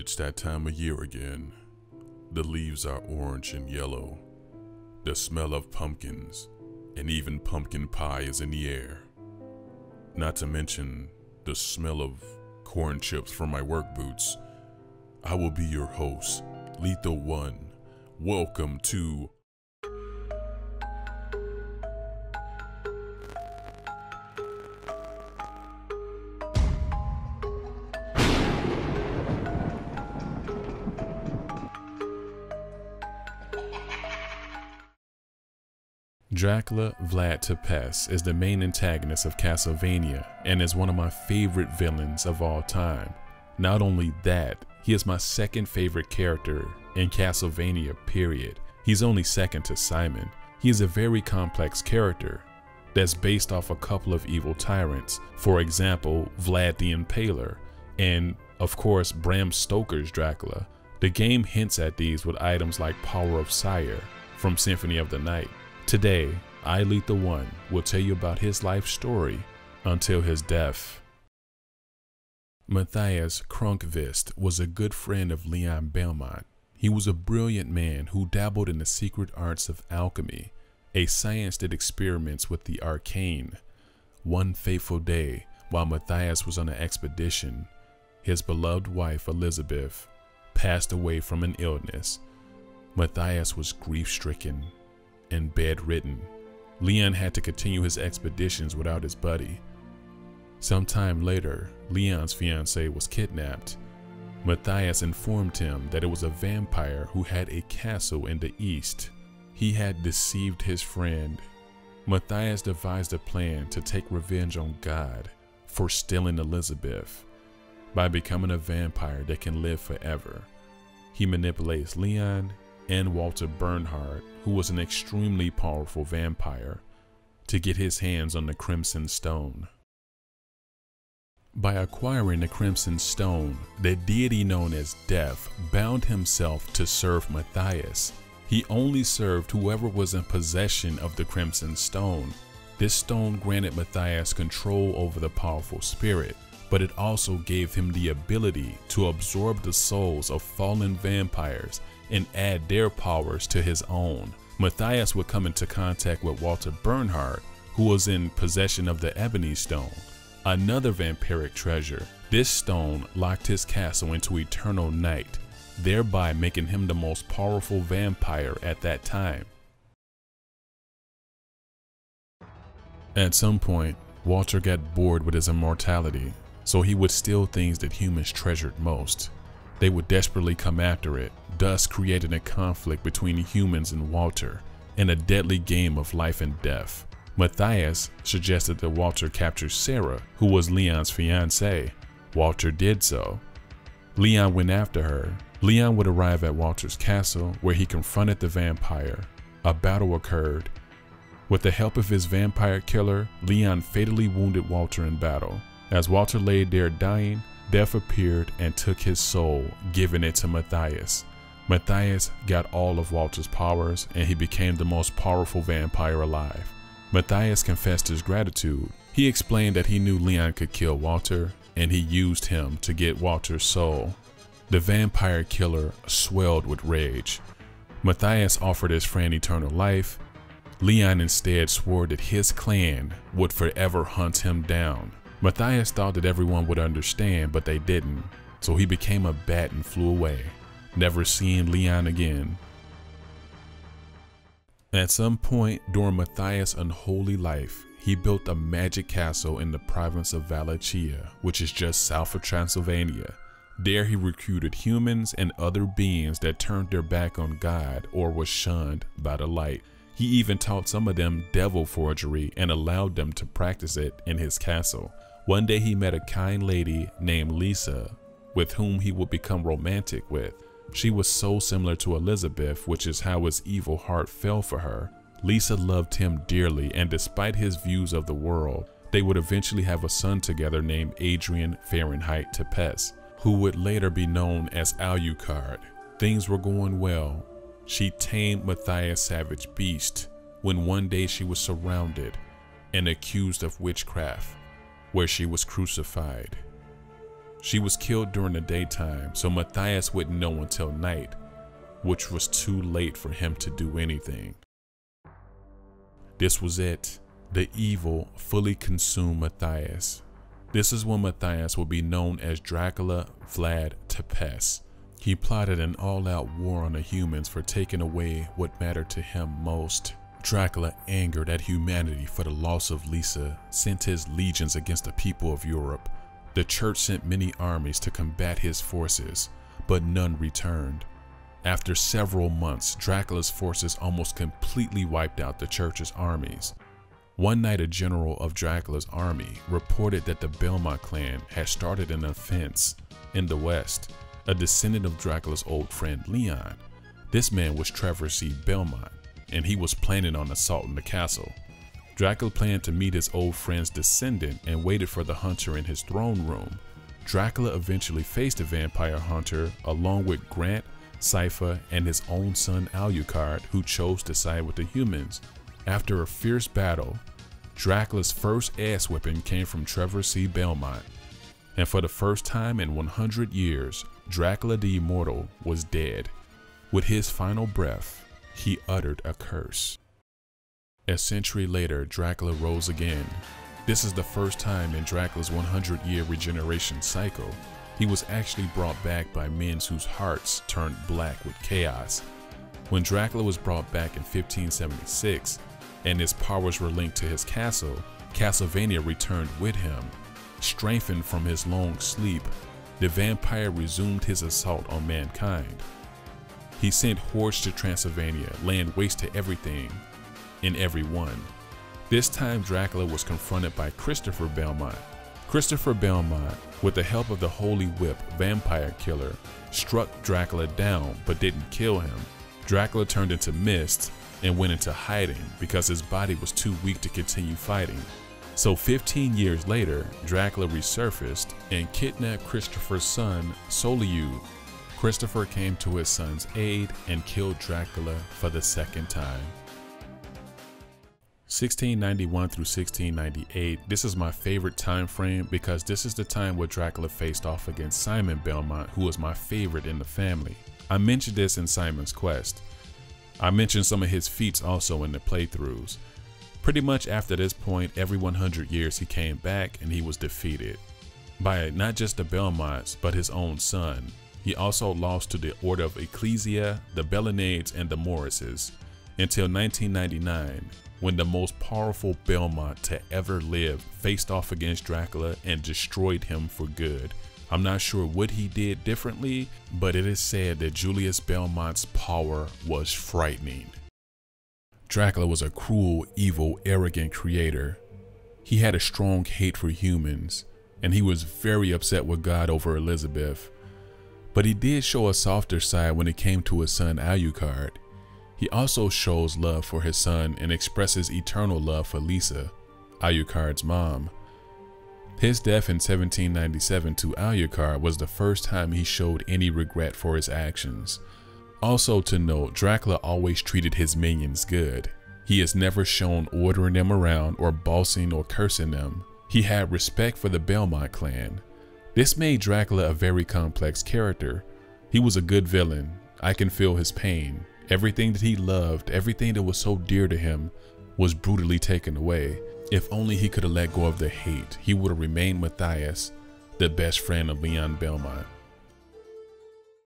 It's that time of year again. The leaves are orange and yellow. The smell of pumpkins and even pumpkin pie is in the air. Not to mention the smell of corn chips from my work boots. I will be your host, Lethal One. Welcome to Dracula Vlad Tepes is the main antagonist of Castlevania and is one of my favorite villains of all time. Not only that, he is my second favorite character in Castlevania, period. He's only second to Simon. He is a very complex character that's based off a couple of evil tyrants. For example, Vlad the Impaler, and of course Bram Stoker's Dracula. The game hints at these with items like Power of Sire from Symphony of the Night. Today, I, Lethal One, will tell you about his life story until his death. Matthias Krunkvist was a good friend of Leon Belmont. He was a brilliant man who dabbled in the secret arts of alchemy, a science that experiments with the arcane. One fateful day, while Matthias was on an expedition, his beloved wife Elizabeth passed away from an illness. Matthias was grief-stricken and bedridden. Leon had to continue his expeditions without his buddy. Sometime later, Leon's fiancée was kidnapped. Matthias informed him that it was a vampire who had a castle in the east. He had deceived his friend. Matthias devised a plan to take revenge on God for stealing Elizabeth by becoming a vampire that can live forever. He manipulates Leon and Walter Bernhardt, who was an extremely powerful vampire, to get his hands on the Crimson Stone. By acquiring the Crimson Stone, the deity known as Death bound himself to serve Matthias. He only served whoever was in possession of the Crimson Stone. This stone granted Matthias control over the powerful spirit, but it also gave him the ability to absorb the souls of fallen vampires and add their powers to his own. Matthias would come into contact with Walter Bernhardt, who was in possession of the Ebony Stone, another vampiric treasure. This stone locked his castle into eternal night, thereby making him the most powerful vampire at that time. At some point, Walter got bored with his immortality, so he would steal things that humans treasured most. They would desperately come after it, thus creating a conflict between humans and Walter, and a deadly game of life and death. Matthias suggested that Walter capture Sarah, who was Leon's fiancée. Walter did so. Leon went after her. Leon would arrive at Walter's castle, where he confronted the vampire. A battle occurred. With the help of his vampire killer, Leon fatally wounded Walter in battle. As Walter lay there dying, Death appeared and took his soul, giving it to Matthias. Matthias got all of Walter's powers, and he became the most powerful vampire alive. Matthias confessed his gratitude. He explained that he knew Leon could kill Walter, and he used him to get Walter's soul. The vampire killer swelled with rage. Matthias offered his friend eternal life. Leon instead swore that his clan would forever hunt him down. Matthias thought that everyone would understand, but they didn't, so he became a bat and flew away, never seeing Leon again. At some point during Matthias' unholy life, he built a magic castle in the province of Wallachia, which is just south of Transylvania. There he recruited humans and other beings that turned their back on God or were shunned by the light. He even taught some of them devil forgery and allowed them to practice it in his castle. One day he met a kind lady named Lisa, with whom he would become romantic with. She was so similar to Elizabeth, which is how his evil heart fell for her. Lisa loved him dearly, and despite his views of the world, they would eventually have a son together named Adrian Fahrenheit Tepes, who would later be known as Alucard. Things were going well. She tamed Matthias' savage beast when one day she was surrounded and accused of witchcraft, where she was crucified. She was killed during the daytime, so Matthias wouldn't know until night, which was too late for him to do anything. This was it. The evil fully consumed Matthias. This is when Matthias would be known as Dracula Vlad Tepes. He plotted an all-out war on the humans for taking away what mattered to him most. Dracula, angered at humanity for the loss of Lisa, sent his legions against the people of Europe. The church sent many armies to combat his forces, but none returned. After several months, Dracula's forces almost completely wiped out the church's armies. One night, a general of Dracula's army reported that the Belmont clan had started an offense in the west, a descendant of Dracula's old friend Leon. This man was Trevor C. Belmont, and he was planning on assaulting the castle. Dracula planned to meet his old friend's descendant and waited for the hunter in his throne room. Dracula eventually faced the vampire hunter along with Grant, Cypher, and his own son Alucard, who chose to side with the humans. After a fierce battle, Dracula's first ass whipping came from Trevor C. Belmont. And for the first time in 100 years, Dracula the Immortal was dead. With his final breath, he uttered a curse. A century later, Dracula rose again. This is the first time in Dracula's 100-year regeneration cycle. He was actually brought back by men whose hearts turned black with chaos. When Dracula was brought back in 1576, and his powers were linked to his castle, Castlevania returned with him. Strengthened from his long sleep, the vampire resumed his assault on mankind. He sent hordes to Transylvania, laying waste to everything and everyone. This time Dracula was confronted by Christopher Belmont. Christopher Belmont, with the help of the Holy Whip vampire killer, struck Dracula down but didn't kill him. Dracula turned into mist and went into hiding because his body was too weak to continue fighting. So 15 years later, Dracula resurfaced and kidnapped Christopher's son, Soliu. Christopher came to his son's aid and killed Dracula for the second time. 1691 through 1698, this is my favorite time frame because this is the time where Dracula faced off against Simon Belmont, who was my favorite in the family. I mentioned this in Simon's Quest. I mentioned some of his feats also in the playthroughs. Pretty much after this point, every 100 years he came back and he was defeated by not just the Belmonts, but his own son. He also lost to the Order of Ecclesia, the Bellinades, and the Morrises, until 1999, when the most powerful Belmont to ever live faced off against Dracula and destroyed him for good. I'm not sure what he did differently, but it is said that Julius Belmont's power was frightening. Dracula was a cruel, evil, arrogant creator. He had a strong hate for humans, and he was very upset with God over Elizabeth. But he did show a softer side when it came to his son Alucard. He also shows love for his son and expresses eternal love for Lisa, Alucard's mom. His death in 1797 to Alucard was the first time he showed any regret for his actions. Also to note, Dracula always treated his minions good. He has never shown ordering them around or bossing or cursing them. He had respect for the Belmont clan. This made Dracula a very complex character. He was a good villain. I can feel his pain. Everything that he loved, everything that was so dear to him, was brutally taken away. If only he could have let go of the hate, he would have remained Matthias, the best friend of Leon Belmont.